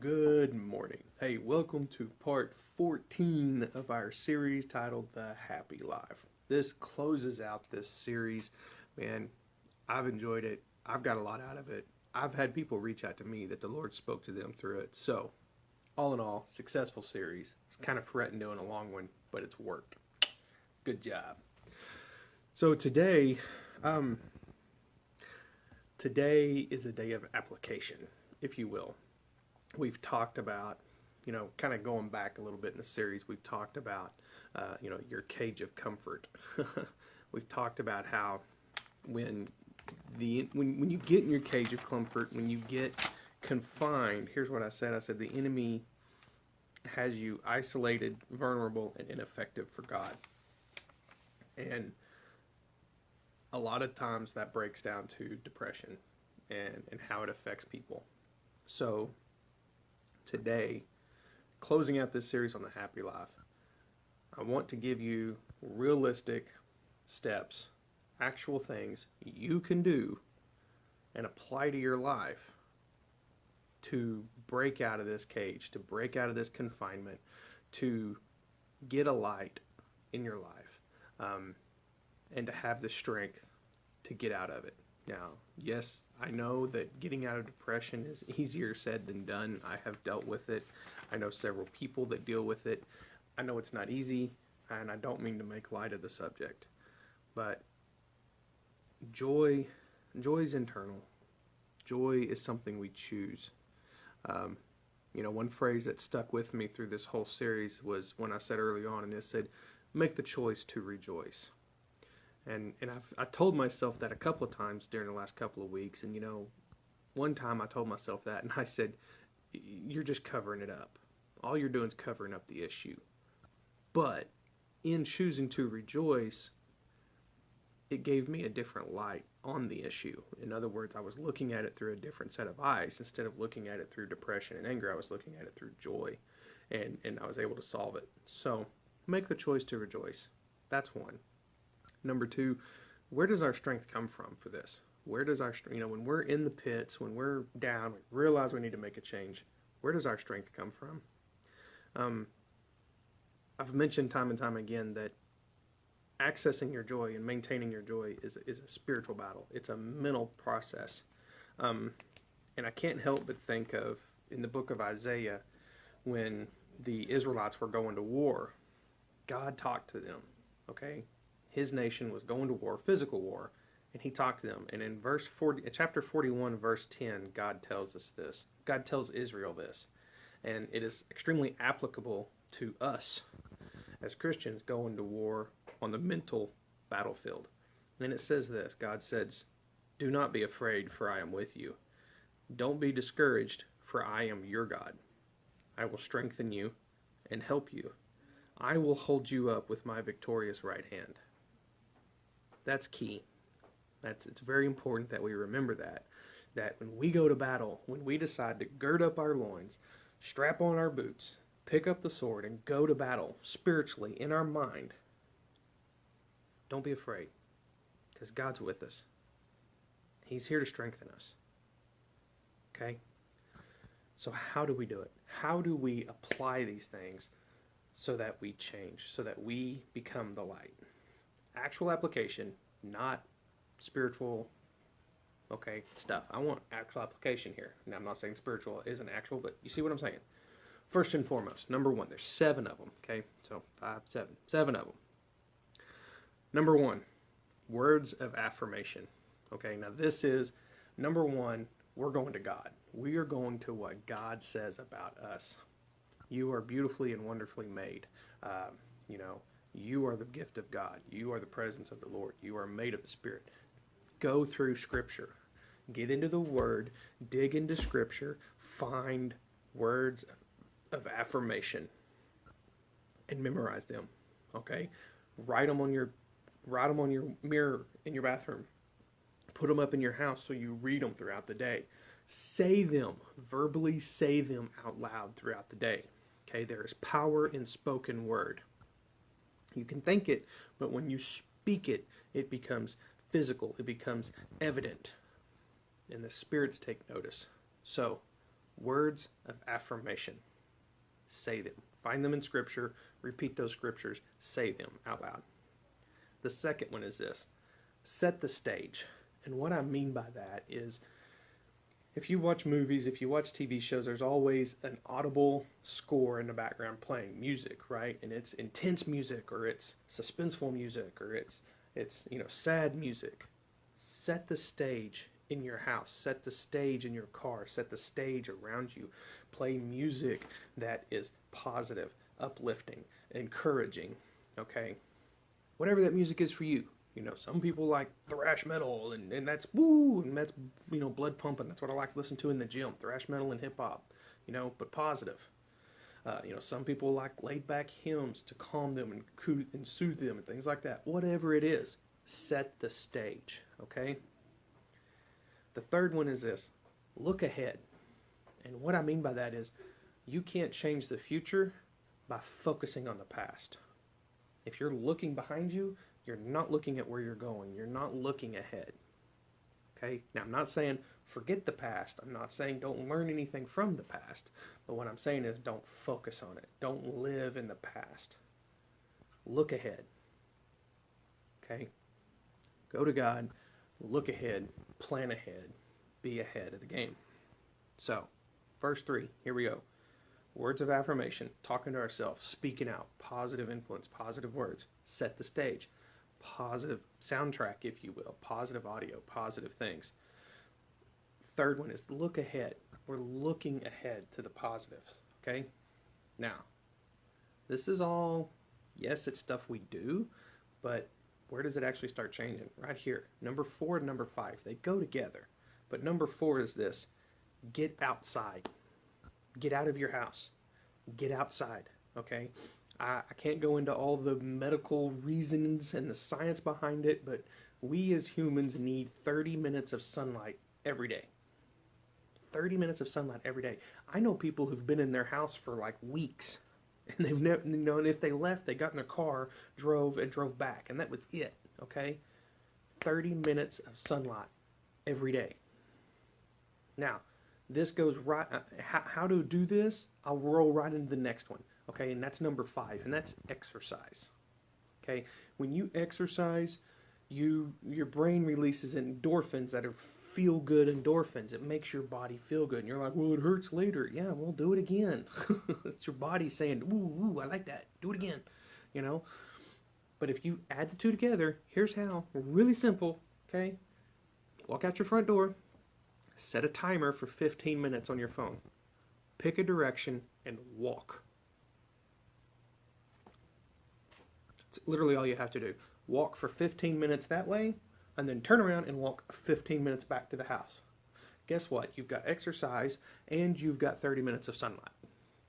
Good morning. Hey, welcome to part 14 of our series titled The Happy Life. This closes out this series. Man, I've enjoyed it. I've got a lot out of it. I've had people reach out to me that the Lord spoke to them through it. So, all in all, successful series. It's kind of fretting doing a long one, but it's worked. Good job. So um, today is a day of application, if you will. We've talked about, kind of going back a little bit in the series, we've talked about, your cage of comfort. We've talked about how when when you get in your cage of comfort, when you get confined, here's what I said. I said the enemy has you isolated, vulnerable, and ineffective for God. And a lot of times that breaks down to depression and how it affects people. So today, closing out this series on the happy life, I want to give you realistic steps, actual things you can do and apply to your life to break out of this cage, to break out of this confinement, to get a light in your life, and to have the strength to get out of it. Now, yes, I know that getting out of depression is easier said than done. I have dealt with it. I know several people that deal with it. I know it's not easy, and I don't mean to make light of the subject. But joy is internal. Joy is something we choose. One phrase that stuck with me through this whole series was when I said early on, and it said, make the choice to rejoice. And I told myself that a couple of times during the last couple of weeks. And, one time I told myself that, and I said, you're just covering it up. All you're doing is covering up the issue. But in choosing to rejoice, it gave me a different light on the issue. In other words, I was looking at it through a different set of eyes. Instead of looking at it through depression and anger, I was looking at it through joy. And I was able to solve it. So make the choice to rejoice. That's one. Number two, where does our strength come from for this? Where does our strength, when we're in the pits, when we're down, we realize we need to make a change, where does our strength come from? I've mentioned time and time again that accessing your joy and maintaining your joy is a spiritual battle. It's a mental process. And I can't help but think of, in the book of Isaiah, when the Israelites were going to war, God talked to them, okay? His nation was going to war, physical war, and he talked to them. And in chapter 41, verse 10, God tells us this. God tells Israel this. And it is extremely applicable to us as Christians going to war on the mental battlefield. And it says this. God says, do not be afraid, for I am with you. Don't be discouraged, for I am your God. I will strengthen you and help you. I will hold you up with my victorious right hand. That's key. It's very important that we remember that when we go to battle, when we decide to gird up our loins, strap on our boots, pick up the sword, and go to battle spiritually in our mind, don't be afraid, because God's with us. He's here to strengthen us. Okay? So how do we do it? How do we apply these things so that we change, so that we become the light? Actual application, not spiritual, stuff. I want actual application here. Now, I'm not saying spiritual isn't actual, but you see what I'm saying? First and foremost, number one, there's 7 of them, okay? So 5, 7 of them. Number one, words of affirmation. Okay, now this is, number one, we're going to God. We are going to what God says about us. You are beautifully and wonderfully made. You are the gift of God. You are the presence of the Lord. You are made of the Spirit. Go through Scripture. Get into the Word. Dig into Scripture. Find words of affirmation and memorize them. Okay? Write them on your mirror in your bathroom. Put them up in your house so you read them throughout the day. Say them. Verbally say them out loud throughout the day. Okay? There is power in spoken word. You can think it, but when you speak it, it becomes physical. It becomes evident. And the spirits take notice. So, Words of affirmation. Say them. Find them in Scripture. Repeat those Scriptures. Say them out loud. The second one is this. Set the stage. And what I mean by that is, if you watch movies, if you watch TV shows, there's always an audible score in the background playing music, right? And it's intense music, or it's suspenseful music, or it's sad music. Set the stage in your house. Set the stage in your car. Set the stage around you. Play music that is positive, uplifting, encouraging, okay? Whatever that music is for you. Some people like thrash metal, and that's woo, and that's, blood pumping. That's what I like to listen to in the gym, thrash metal and hip hop, but positive. Some people like laid back hymns to calm them and soothe them and things like that. Whatever it is, set the stage, okay? The third one is this. Look ahead. And what I mean by that is, you can't change the future by focusing on the past. If you're looking behind you, you're not looking at where you're going. You're not looking ahead. Okay? Now, I'm not saying forget the past. I'm not saying don't learn anything from the past. But what I'm saying is don't focus on it. Don't live in the past. Look ahead. Okay? Go to God. Look ahead. Plan ahead. Be ahead of the game. So, verse 3. Here we go. Words of affirmation. Talking to ourselves. Speaking out. Positive influence. Positive words. Set the stage. Positive soundtrack, if you will. Positive audio. Positive things. Third one is look ahead. We're looking ahead to the positives. Okay? Now, this is all, yes, it's stuff we do, but where does it actually start changing? Right here. Number 4 and number 5. They go together. But number 4 is this. Get outside. Get out of your house. Get outside. Okay? I can't go into all the medical reasons and the science behind it, but we as humans need 30 minutes of sunlight every day. 30 minutes of sunlight every day. I know people who've been in their house for like weeks, and they've never, and if they left, they got in their car, drove back, and that was it, okay? 30 minutes of sunlight every day. Now, this goes right, how to do this, I'll roll right into the next one. Okay, and that's number 5, and that's exercise. Okay, when you exercise, your brain releases endorphins that are feel-good endorphins. It makes your body feel good. And you're like, well, it hurts later. Yeah, well, do it again. It's your body saying, ooh, I like that. Do it again. But if you add the two together, here's how. Really simple, okay? Walk out your front door. Set a timer for 15 minutes on your phone. Pick a direction and walk. It's literally all you have to do. Walk for 15 minutes that way, and then turn around and walk 15 minutes back to the house. Guess what? You've got exercise, and you've got 30 minutes of sunlight.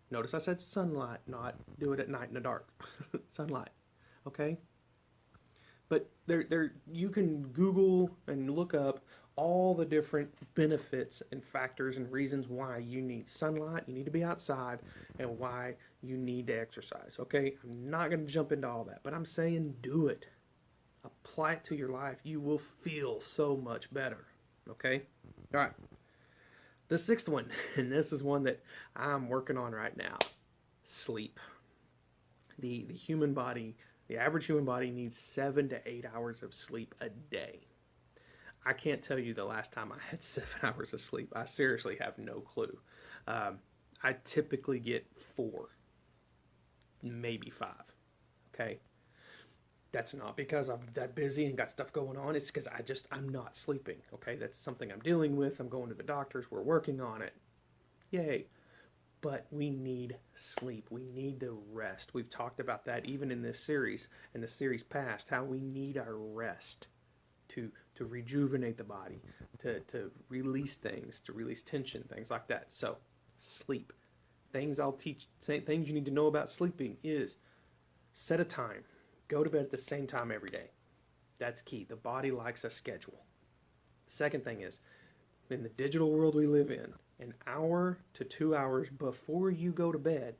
Notice I said sunlight, not do it at night in the dark. Sunlight, okay? But you can Google and look up all the different benefits and factors and reasons why you need sunlight, you need to be outside, and why you need to exercise, okay? I'm not going to jump into all that, but I'm saying do it. Apply it to your life. You will feel so much better, okay? All right. The 6th one, and this is one that I'm working on right now, sleep. The human body, the average human body needs 7 to 8 hours of sleep a day. I can't tell you the last time I had 7 hours of sleep. I seriously have no clue. I typically get 4, maybe 5, okay? That's not because I'm that busy and got stuff going on. It's because I'm not sleeping, okay? That's something I'm dealing with. I'm going to the doctors. We're working on it. Yay. But we need sleep. We need the rest. We've talked about that even in this series, in the series past, how we need our rest to rejuvenate the body, to release things, to release tension, things like that. So, sleep. Things you need to know about sleeping is set a time. Go to bed at the same time every day. That's key. The body likes a schedule. The second thing is, in the digital world we live in, an hour to 2 hours before you go to bed,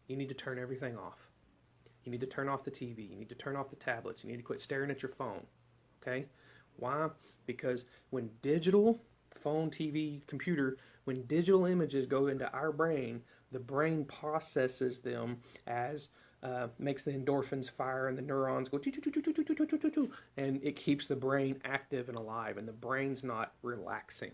you need to turn everything off. You need to turn off the TV. You need to turn off the tablets. You need to quit staring at your phone. Okay? Why? Because when digital phone, TV, computer, when digital images go into our brain, the brain processes them as makes the endorphins fire and the neurons go and it keeps the brain active and alive, and the brain's not relaxing.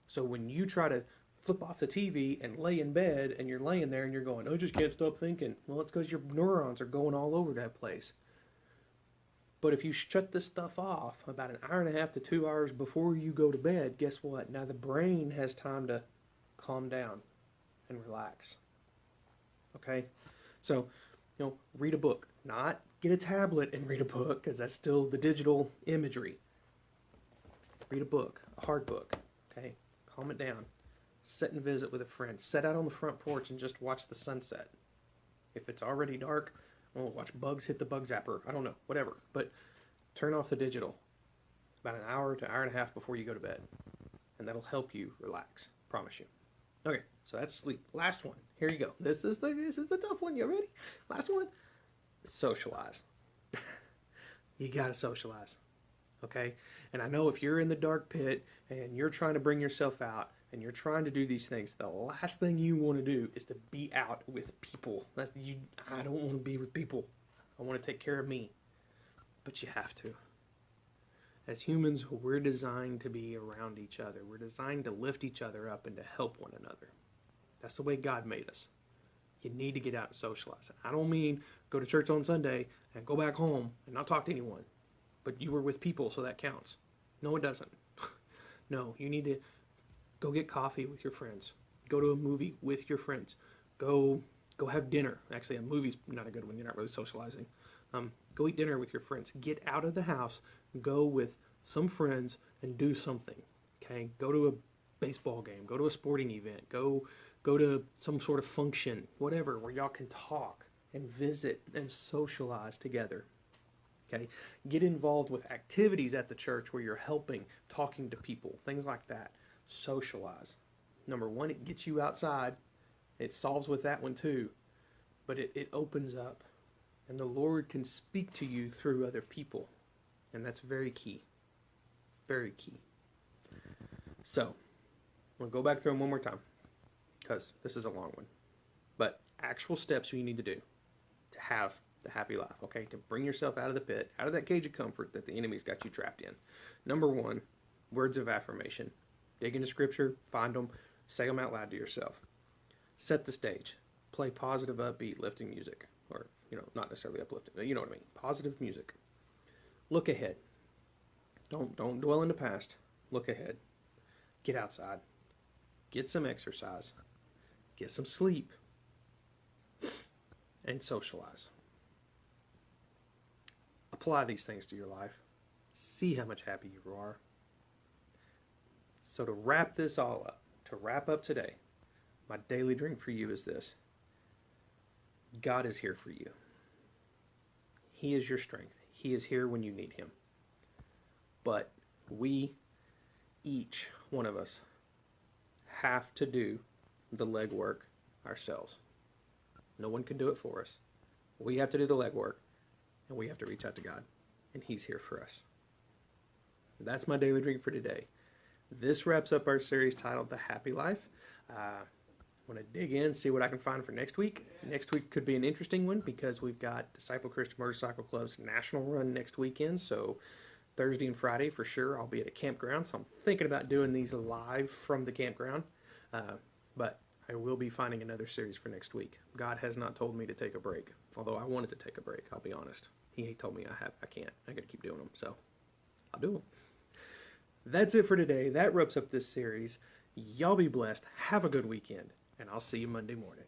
So when you try to flip off the TV and lay in bed and you're laying there and you're going, I just can't stop thinking. Well, it's because your neurons are going all over that place. But if you shut this stuff off about an hour and a half to 2 hours before you go to bed, guess what? Now the brain has time to calm down and relax. Okay? So, read a book. Not get a tablet and read a book, because that's still the digital imagery. Read a book, a hard book. Okay? Calm it down. Sit and visit with a friend. Sit out on the front porch and just watch the sunset. If it's already dark, watch bugs hit the bug zapper. I don't know, whatever. But turn off the digital about an hour to hour and a half before you go to bed. And that'll help you relax. Promise you. Okay, so that's sleep. Last one. Here you go. This is the tough one. You ready? Last one. Socialize. You gotta socialize. Okay? And I know if you're in the dark pit and you're trying to bring yourself out and you're trying to do these things, the last thing you want to do is to be out with people. I don't want to be with people. I want to take care of me. But you have to. As humans, we're designed to be around each other. We're designed to lift each other up and to help one another. That's the way God made us. You need to get out and socialize. I don't mean go to church on Sunday and go back home and not talk to anyone. But you were with people, so that counts. No, it doesn't. No, you need to go get coffee with your friends. Go to a movie with your friends. Go have dinner. Actually, a movie's not a good one. You're not really socializing. Go eat dinner with your friends. Get out of the house. Go with some friends and do something. Okay? Go to a baseball game. Go to a sporting event. Go to some sort of function, whatever, where y'all can talk and visit and socialize together. Okay? Get involved with activities at the church where you're helping, talking to people, things like that. Socialize. Number one, it gets you outside. It solves with that one too. But it opens up. And the Lord can speak to you through other people. And that's very key. Very key. So, I'm going to go back through them one more time, because this is a long one. But actual steps you need to do to have the happy life, okay? To bring yourself out of the pit, out of that cage of comfort that the enemy's got you trapped in. Number one, words of affirmation. Dig into scripture, find them, say them out loud to yourself. Set the stage. Play positive, upbeat, lifting music. Or, not necessarily uplifting, but you know what I mean. Positive music. Look ahead. Don't dwell in the past. Look ahead. Get outside. Get some exercise. Get some sleep. And socialize. Apply these things to your life. See how much happier you are. So to wrap this all up, to wrap up today, my daily drink for you is this. God is here for you. He is your strength. He is here when you need him. But we, each one of us, have to do the legwork ourselves. No one can do it for us. We have to do the legwork, and we have to reach out to God, and he's here for us. That's my daily drink for today. This wraps up our series titled The Happy Life. I'm going to dig in, see what I can find for next week. Next week could be an interesting one because we've got Disciple Christian Motorcycle Club's national run next weekend. So Thursday and Friday for sure I'll be at a campground. So I'm thinking about doing these live from the campground. But I will be finding another series for next week. God has not told me to take a break. Although I wanted to take a break, I'll be honest. He told me I can't. I got to keep doing them. So I'll do them. That's it for today. That wraps up this series. Y'all be blessed. Have a good weekend. And I'll see you Monday morning.